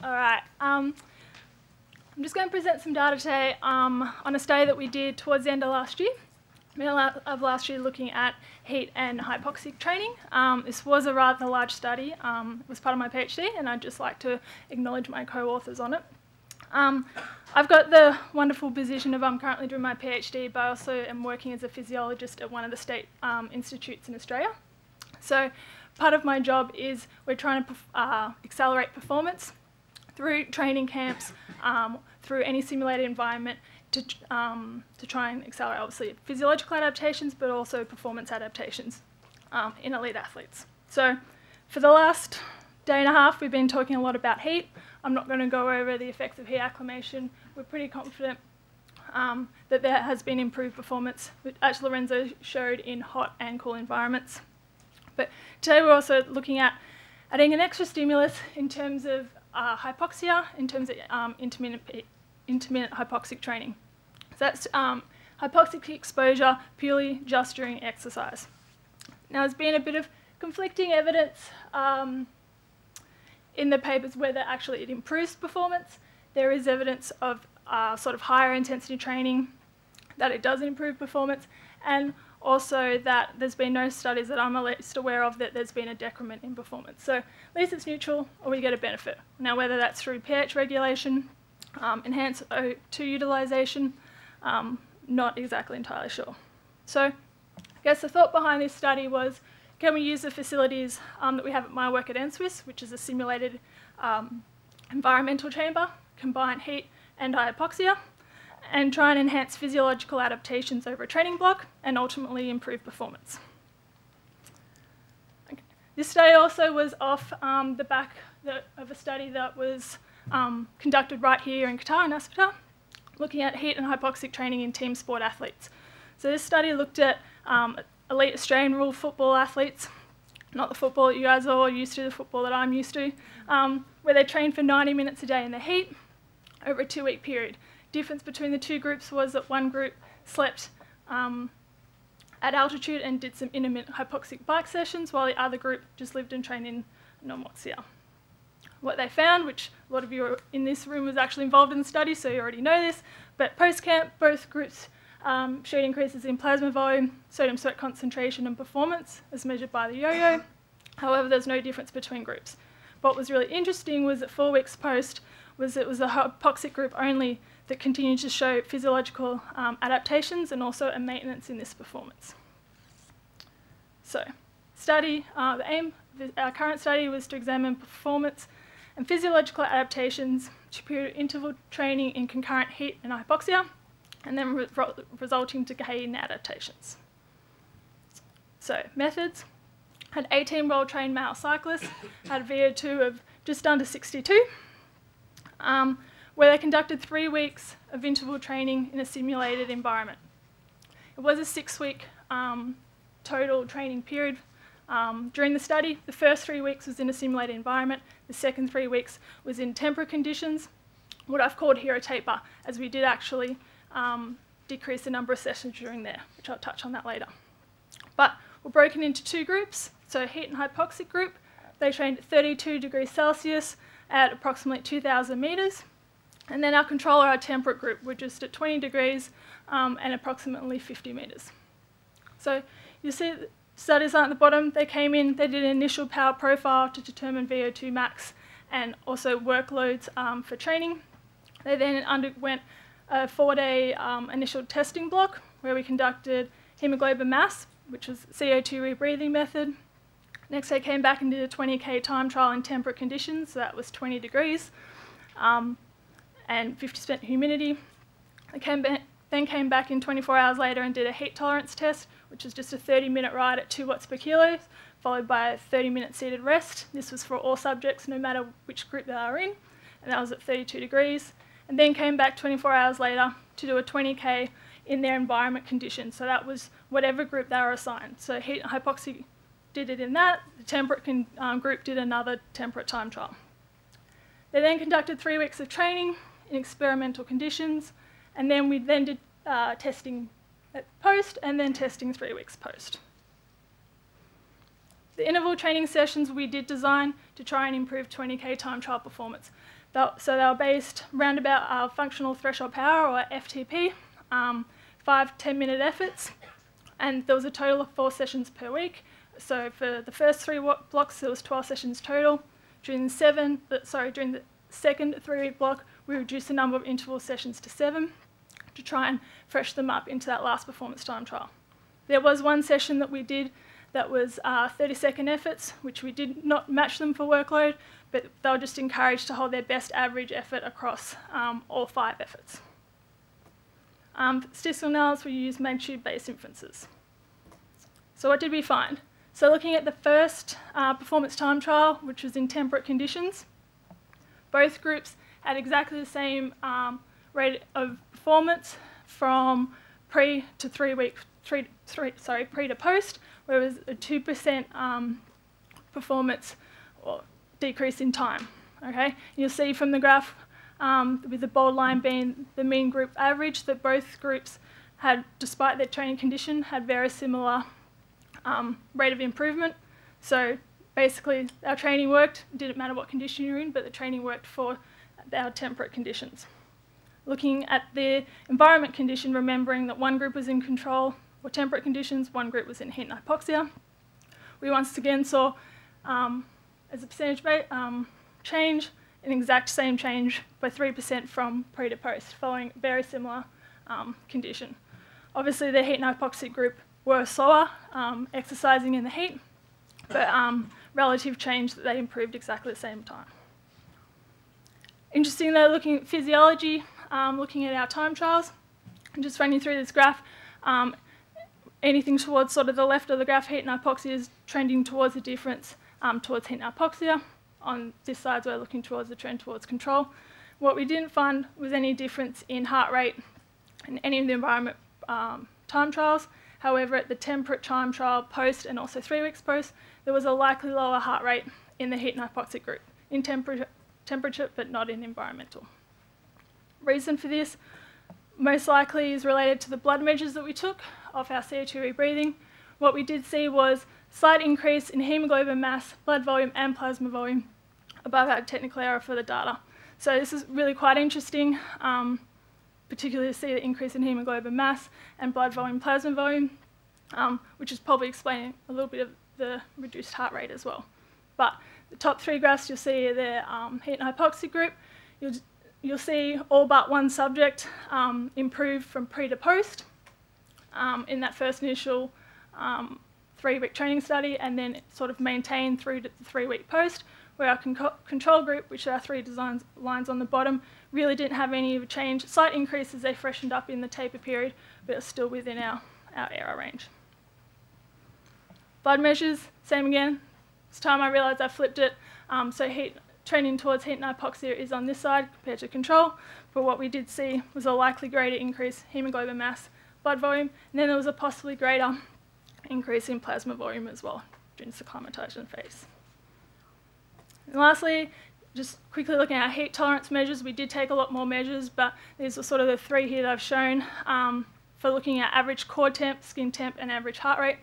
All right. I'm just going to present some data today on a study that we did towards the end of last year. Looking at heat and hypoxic training. This was a rather large study. It was part of my PhD, and I'd just like to acknowledge my co-authors on it. I've got the wonderful position of I'm currently doing my PhD, but I also am working as a physiologist at one of the state institutes in Australia. So part of my job is we're trying to accelerate performance through training camps, through any simulated environment to try and accelerate, obviously, physiological adaptations, but also performance adaptations in elite athletes. So for the last day and a half, we've been talking a lot about heat. I'm not going to go over the effects of heat acclimation. We're pretty confident that there has been improved performance, which as Lorenzo showed, in hot and cool environments. But today we're also looking at adding an extra stimulus in terms of hypoxia, in terms of intermittent hypoxic training. So that's hypoxic exposure purely just during exercise. Now, there's been a bit of conflicting evidence in the papers whether actually it improves performance. There is evidence of sort of higher intensity training that it does improve performance, and also that there's been no studies that I'm at least aware of that there's been a decrement in performance. So at least it's neutral, or we get a benefit. Now, whether that's through pH regulation, enhanced O2 utilisation, not exactly entirely sure. So I guess the thought behind this study was, can we use the facilities that we have at my work at NSWIS, which is a simulated environmental chamber, combine heat and hypoxia, and try and enhance physiological adaptations over a training block and ultimately improve performance. Okay. This study also was off the back of a study that was conducted right here in Qatar, in Aspetar, looking at heat and hypoxic training in team sport athletes. So this study looked at elite Australian rule football athletes, not the football that you guys are all used to, the football that I'm used to, where they trained for 90 minutes a day in the heat over a 2-week period. Difference between the two groups was that one group slept at altitude and did some intermittent hypoxic bike sessions, while the other group just lived and trained in normobaric. What they found, which a lot of you in this room was actually involved in the study, so you already know this, but post-camp, both groups showed increases in plasma volume, sodium sweat concentration and performance as measured by the yo-yo. However, there's no difference between groups. What was really interesting was that 4 weeks post, it was the hypoxic group only that continued to show physiological adaptations and also a maintenance in this performance. So, the aim of our current study was to examine performance and physiological adaptations to period interval training in concurrent heat and hypoxia, and then resulting to gain adaptations. So, methods. Had 18 well-trained male cyclists, had a VO2 of just under 62, where they conducted 3 weeks of interval training in a simulated environment. It was a 6-week total training period. During the study, the first 3 weeks was in a simulated environment, the second 3 weeks was in temperate conditions, what I've called here a taper, as we did actually decrease the number of sessions during there, which I'll touch on that later. But we're broken into 2 groups, so heat and hypoxic group. They trained at 32 degrees Celsius at approximately 2,000 metres. And then our control, our temperate group, were just at 20 degrees and approximately 50 metres. So you see the studies aren't at the bottom. They came in, they did an initial power profile to determine VO2 max and also workloads for training. They then underwent a 4-day initial testing block where we conducted hemoglobin mass, which was CO2 rebreathing method. Next, they came back and did a 20k time trial in temperate conditions, so that was 20 degrees. And 50% humidity. They then came back in 24 hours later and did a heat tolerance test, which is just a 30-minute ride at 2 watts per kilo, followed by a 30-minute seated rest. This was for all subjects, no matter which group they are in, and that was at 32 degrees. And then came back 24 hours later to do a 20k in their environment conditions. So that was whatever group they were assigned. So heat and hypoxia did it in that. The temperate group did another temperate time trial. They then conducted 3 weeks of training in experimental conditions, and then we then did testing at post and then testing 3 weeks post. The interval training sessions we did design to try and improve 20k time trial performance. So they were based around about our functional threshold power, or FTP, 5-10 minute efforts, and there was a total of 4 sessions per week. So for the first 3 blocks, there was 12 sessions total. During the second 3-week block, we reduced the number of interval sessions to 7 to try and fresh them up into that last performance time trial. There was one session that we did that was 30-second efforts, which we did not match them for workload, but they were just encouraged to hold their best average effort across all 5 efforts. For statistical analysis, we used magnitude-based inferences. So what did we find? So looking at the first performance time trial, which was in temperate conditions, both groups had exactly the same rate of performance from pre to post, where it was a 2% performance or decrease in time. Okay, you'll see from the graph with the bold line being the mean group average that both groups had, despite their training condition, had very similar rate of improvement. So basically, our training worked. It didn't matter what condition you're in, but the training worked for our temperate conditions. Looking at the environment condition, remembering that one group was in control for temperate conditions, one group was in heat and hypoxia. We once again saw, as a percentage change, an exact same change by 3% from pre to post, following a very similar condition. Obviously, the heat and hypoxic group were slower, exercising in the heat, but relative change that they improved exactly the same time. Interesting though, looking at physiology, looking at our time trials, and just running through this graph, anything towards sort of the left of the graph, heat and hypoxia, is trending towards a difference towards heat and hypoxia. On this side, we're looking towards the trend towards control. What we didn't find was any difference in heart rate in any of the environment time trials. However, at the temperate time trial post and also 3 weeks post, there was a likely lower heart rate in the heat and hypoxic group, in temperature but not in environmental. Reason for this most likely is related to the blood measures that we took of our CO2 rebreathing. What we did see was slight increase in hemoglobin mass, blood volume and plasma volume above our technical error for the data. So this is really quite interesting, particularly to see the increase in hemoglobin mass and blood volume, plasma volume, which is probably explaining a little bit of the reduced heart rate as well. But the top 3 graphs you'll see are the heat and hypoxia group. You'll see all but one subject improve from pre to post in that first initial 3-week training study, and then sort of maintain through to the 3-week post, where our control group, which are 3 lines on the bottom, really didn't have any of a change. Slight increase as they freshened up in the taper period, but it's still within our error range. Blood measures, same again. This time I realised I flipped it. So trending towards heat and hypoxia is on this side compared to control, but what we did see was a likely greater increase hemoglobin mass, blood volume, and then there was a possibly greater increase in plasma volume as well during the acclimatisation phase. And lastly, just quickly looking at our heat tolerance measures, we did take a lot more measures, but these are sort of the 3 here that I've shown for looking at average core temp, skin temp, and average heart rate.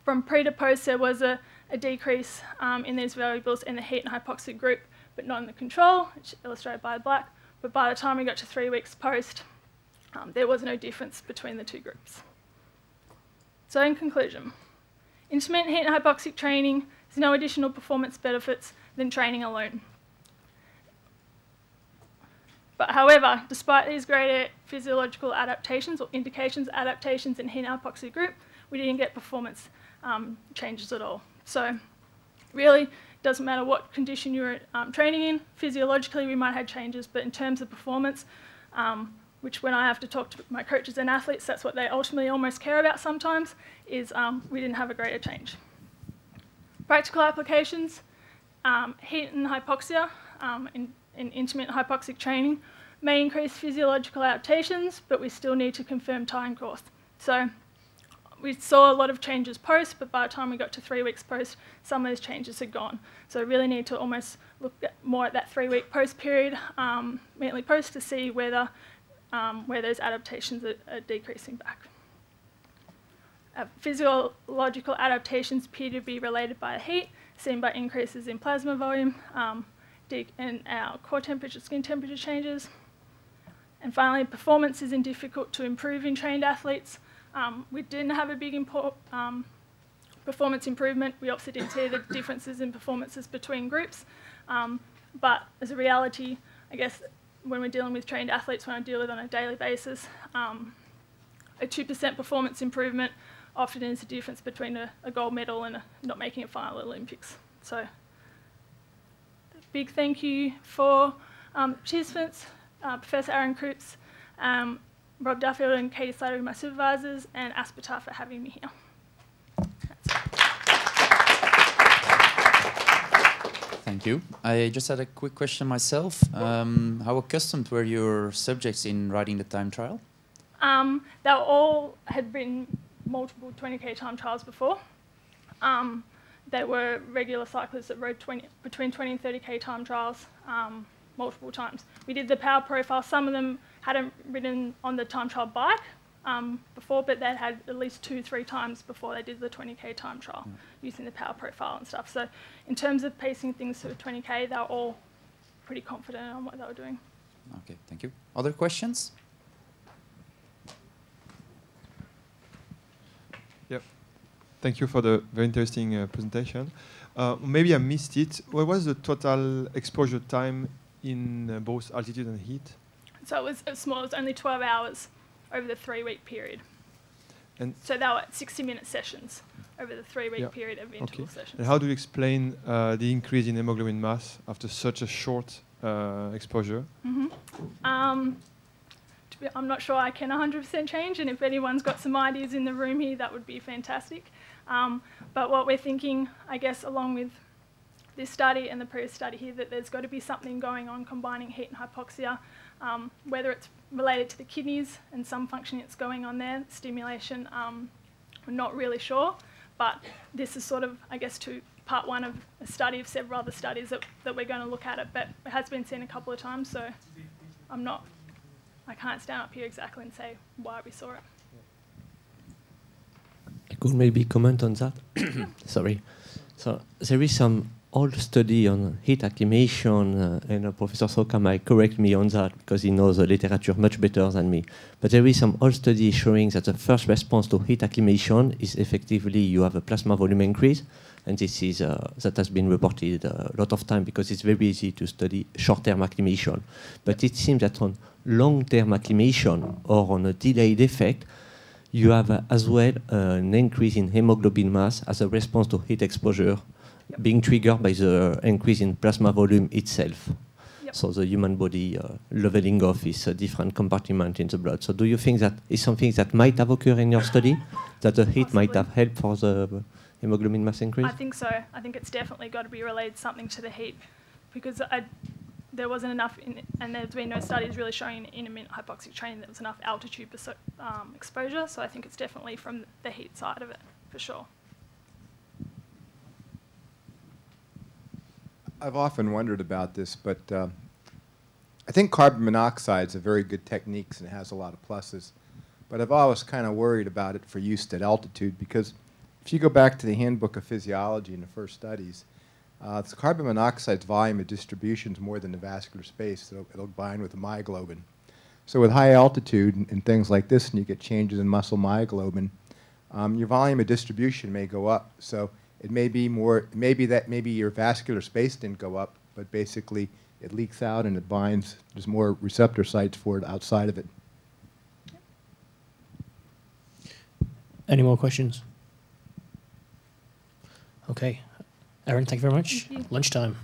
From pre to post, there was a decrease in these variables in the heat and hypoxic group, but not in the control, which is illustrated by the black. But by the time we got to 3 weeks post, there was no difference between the 2 groups. So in conclusion, intermittent heat and hypoxic training has no additional performance benefits than training alone. But however, despite these greater physiological adaptations or indications of adaptations in heat and hypoxic group, we didn't get performance changes at all. So really, it doesn't matter what condition you're training in. Physiologically, we might have changes, but in terms of performance, which when I have to talk to my coaches and athletes, that's what they ultimately almost care about sometimes, is we didn't have a greater change. Practical applications, heat and hypoxia in intermittent hypoxic training may increase physiological adaptations, but we still need to confirm time course. So we saw a lot of changes post, but by the time we got to 3 weeks post, some of those changes had gone. So we really need to almost look more at that 3-week post period, immediately post, to see whether where those adaptations are decreasing back. Physiological adaptations appear to be related by heat, seen by increases in plasma volume, and our core temperature, skin temperature changes. And finally, performance isn't difficult to improve in trained athletes. We didn't have a big performance improvement. We obviously did see the differences in performances between groups. But as a reality, I guess when we're dealing with trained athletes, when I deal with on a daily basis, a 2% performance improvement often is the difference between a gold medal and not making a final at Olympics. So a big thank you for participants, Professor Erin, Rob Duffield and Katie Slater, my supervisors, and Aspetar for having me here. Thank you. I just had a quick question myself. How accustomed were your subjects in riding the time trial? They all had been multiple 20k time trials before. They were regular cyclists that rode between 20 and 30k time trials multiple times. We did the power profile. Some of them hadn't ridden on the time trial bike before, but they'd had at least 2-3 times before they did the 20k time trial using the power profile and stuff. So in terms of pacing things to 20k, they were all pretty confident on what they were doing. Okay, thank you. Other questions? Yep. Thank you for the very interesting presentation. Maybe I missed it. What was the total exposure time in both altitude and heat? So it was small. It was only 12 hours over the 3-week period. And so they were 60-minute sessions over the 3-week period of interval sessions. And how do you explain the increase in hemoglobin mass after such a short exposure? I'm not sure I can 100% change, and if anyone's got some ideas in the room here, that would be fantastic. But what we're thinking, I guess, along with this study and the previous study here, that there's got to be something going on combining heat and hypoxia, whether it's related to the kidneys and some functioning that's going on there, stimulation, we're not really sure. But this is sort of, I guess, part one of a study of several other studies that we're going to look at it, but it has been seen a couple of times, so I can't stand up here exactly and say why we saw it. I could maybe comment on that. Sorry. So there is some old study on heat acclimation, and Professor Soka might correct me on that because he knows the literature much better than me. But there is some old study showing that the first response to heat acclimation is effectively you have a plasma volume increase, and this is that has been reported a lot of time because it's very easy to study short-term acclimation. But it seems that on long-term acclimation or on a delayed effect, you have as well an increase in hemoglobin mass as a response to heat exposure, being triggered by the increase in plasma volume itself. So the human body leveling off is a different compartment in the blood. So do you think that is something that might have occurred in your study, that the heat might have helped for the hemoglobin mass increase? I think so. I think it's definitely got to be related something to the heat, because there wasn't enough, and there's been no studies really showing in intermittent hypoxic training that was enough altitude exposure. So I think it's definitely from the heat side of it, for sure. I've often wondered about this, but I think carbon monoxide is a very good technique and it has a lot of pluses. But I've always kind of worried about it for use at altitude, because if you go back to the Handbook of Physiology in the first studies, the carbon monoxide's volume of distribution is more than the vascular space, so it'll bind with the myoglobin. So with high altitude and things like this, and you get changes in muscle myoglobin, your volume of distribution may go up. So it may be more, maybe your vascular space didn't go up, but basically it leaks out and it binds. There's more receptor sites for it outside of it. Any more questions? Okay. Erin, thank you very much. Thank you. Lunchtime.